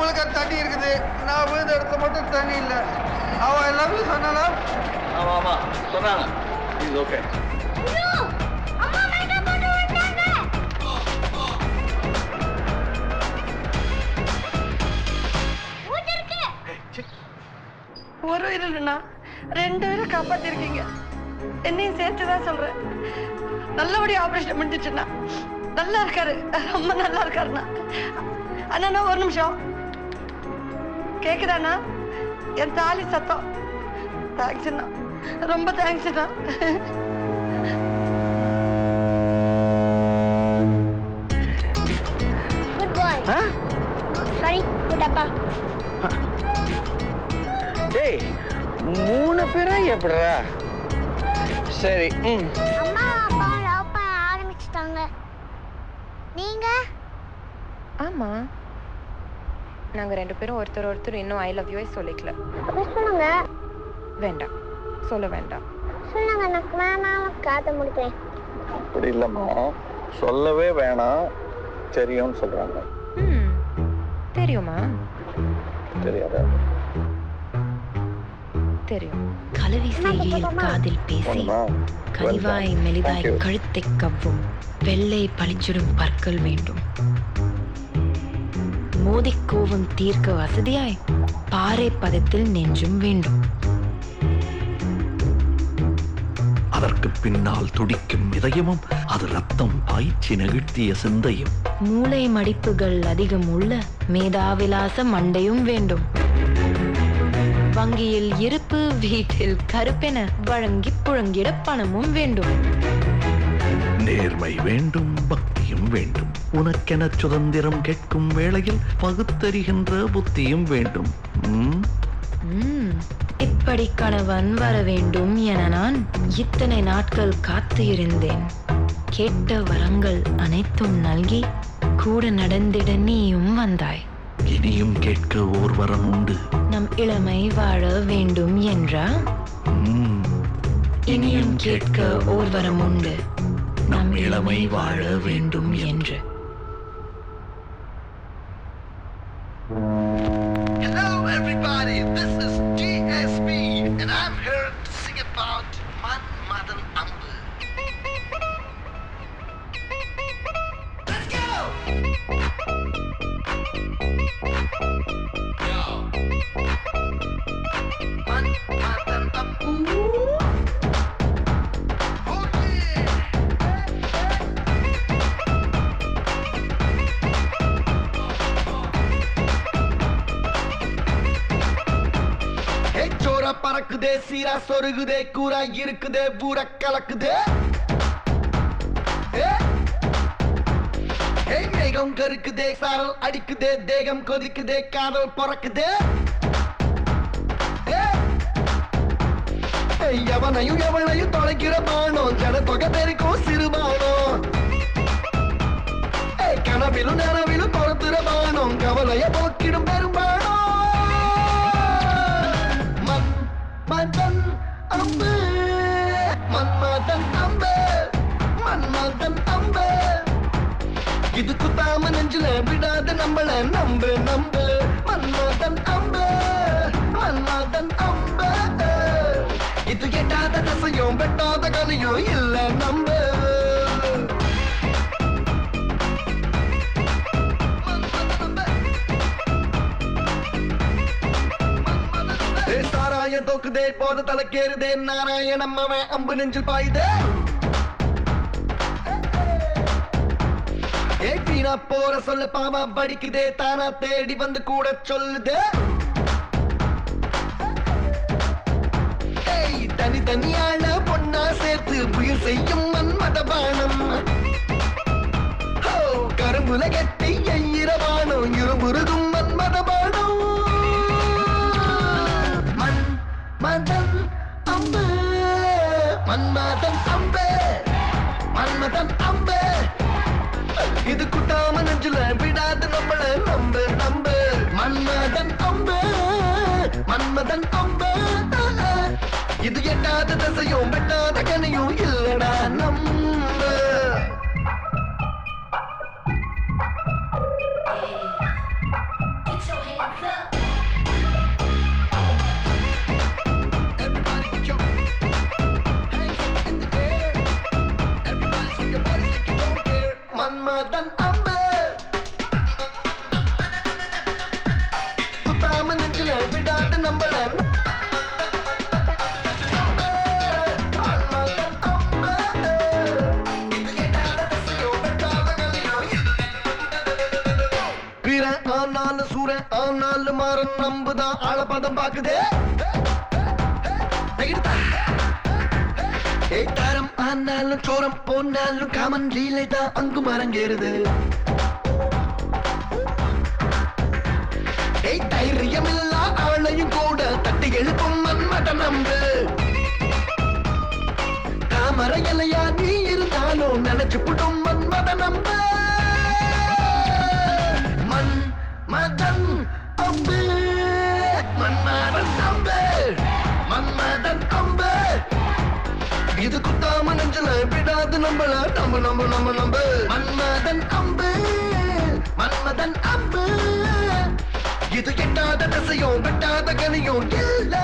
அவளுக்கு தண்ணி இருக்குது, நான் விழுந்த இடத்துல மட்டும் தண்ணி இல்லை. அவ எல்லாமே சொன்னானா? ஆமா ஆமா சொன்னாங்க. இது ஓகே. ஒரு இல்லைண்ணா 2 பேரை காப்பாத்திருக்கீங்க. என்னையும் சேர்த்துதான் சொல்றேன். நல்லபடியா ஆபரேஷன் முடிஞ்சிச்சுண்ணா. நல்லா இருக்காரு, ரொம்ப நல்லா இருக்காருண்ணா. அண்ணா ஒரு நிமிஷம் கேக்குதாண்ணா? என் தாலி சத்தம். தேங்க்ஸ் அண்ணா, ரொம்ப தேங்க்ஸ் அண்ணா. குட் பாய். சரி குட்டப்பா. டேய் 3 பேரா எப்படிடா? சரி. அம்மா அப்பா லவ் பண்ண ஆரம்பிச்சிட்டாங்க. நீங்க? ஆமா, நாங்க 2 பேரும் ஒருத்தர் இன்னும் ஐ லவ் யூ சொல்லிக்கல. சொல்லுங்க. வேண்டாம், சொல்ல வேண்டாம். சொல்லுங்க, நான் வேணாம் காத்த முடிக்கிறேன். அப்படி இல்லம்மா, சொல்லவே வேணாம், தெரியும்னு சொல்றாங்க. தெரியுமா? தெரியாதா? தெரியும். கலவி செய்கையில் காதில் பேசி கனிவாய் மெலிதாய் கழுத்தை கவ்வும் வெள்ளை பளிச்சிடும் பற்கள் வேண்டும். மோதிக்கோவும் தீர்க்க வசதியாய் பாறை பதத்தில் நெஞ்சும் வேண்டும். அதற்கு பின்னால் துடிக்கும் இதயமும் அது ரத்தம் பாய்ச்சி நெகிழ்த்திய சிந்தையும். மூளை மடிப்புகள் அதிகம் உள்ள மேதாவிலாச மண்டையும் வேண்டும். வங்கியில் இருப்பு, வீட்டில் கருப்பென வழங்கி புழங்கிட பணமும் வேண்டும். நேர்மை வேண்டும், பக்தியும் வேண்டும். உனக்கென சுதந்திரம் கேட்கும் வேளையில் பகுத்தறிகின்ற புத்தியும் வேண்டும். இப்படி கணவன் வர வேண்டும் என நான் இத்தனை நாட்கள் காத்து இருந்தேன். கேட்ட வரங்கள் அனைத்தும் நல்கி கூட நடந்திட நீயும் வந்தாய். இனியும் கேட்க ஓர் வரம் உண்டு. நம் இளமை வாழ வேண்டும் என்றா? இனியும் கேட்க ஓர் வரம் உண்டு. நம் இளமை வாழ வேண்டும் என்று. Hello everybody, this is GSP and I'm here to sing about Manmadan Ambu. Let's go! Yo! Manmadan Ambu. Oh yeah! சோரா பறக்குதே, சீரா சொருகுதே, கூரா இருக்குதே, பூரா கலக்குதே. மேகம் கருக்குதே, சாரல் அடிக்குதே, தேகம் கொதிக்குதே, காதல் பறக்குதே. எவனையும் எவனையும் தொலைக்கிற பானம், ஜன தொகை பெருக்கும் சிறுபானம். கனவிலும் நனவிலும் பொறுத்துற பானம், கவலைய போக்கிடும் பெரும்பானம். மன்மதன் அம்பு, மன்மதன் அம்பு, மன்மதன் அம்பு. இது குத்தாம நெஞ்சில விடாத நம்மள நம்பு நம்பு. மன்மதன் அம்பு, மன்மதன் அம்பு. இது எட்டாத தசையும் வெட்டாத கதையும் இல்ல நம்பு. சாராயம் தோக்குதே, போத தலைக்கேறுதே, நாராயணம் அவன் அம்பு நெஞ்சில் பாயுதே. வீணா போற சொல்ல பாவா படிக்குதே, தானா தேடி வந்து கூட சொல்லுதே. தனி தனியான பொண்ணா சேர்த்து புயல் செய்யும் மன்மதபானம். கரும்புல கட்டி எயிரவானம், இருமுருகும் மன்மதபானம். மன்மதன் அம்பு, மன்மதன் அம்பு, மன்மதன் அம்பு. இது குட்டாம நெஞ்சில விடாது நம்மள நம்பு நம்பு. மன்மதன் அம்பு, மன்மதன் அம்பு. இது எட்டாத தசையும் வெட்டாத கனியும் இல்லடா நம்பு. Get your hands மன்மதன் அம்பு சுத்தாம நெஞ்சில விடாது நம்மள ஆனாலும் சூரன் ஆனாலும் மாறன் நம்புதான் ஆளப்பதம் பாக்குதே தாரம் ஆனாலும் சோரம் போனாலும் காமன் லீலை தான் அங்கும் அரங்கேறுது தைரியமில்லா ஆளையும் கூட தட்டி எழுப்பும் மன்மத நம்பு தாமரை இலையா நீ இருந்தாலும் நினைச்சு புடும் மன்மத நம்பு மன்மதன் அம்பு மன்மதன் அம்பு மன்மதன் அம்பு இது குத்தாம நெஞ்சல விடாது நம்மள நம்ப நம்ப நம்ப நம்ப மன்மதன் அம்பு மன்மதன் அம்பு இது எட்டாத திசையும் வெட்டாத கனியும் இல்ல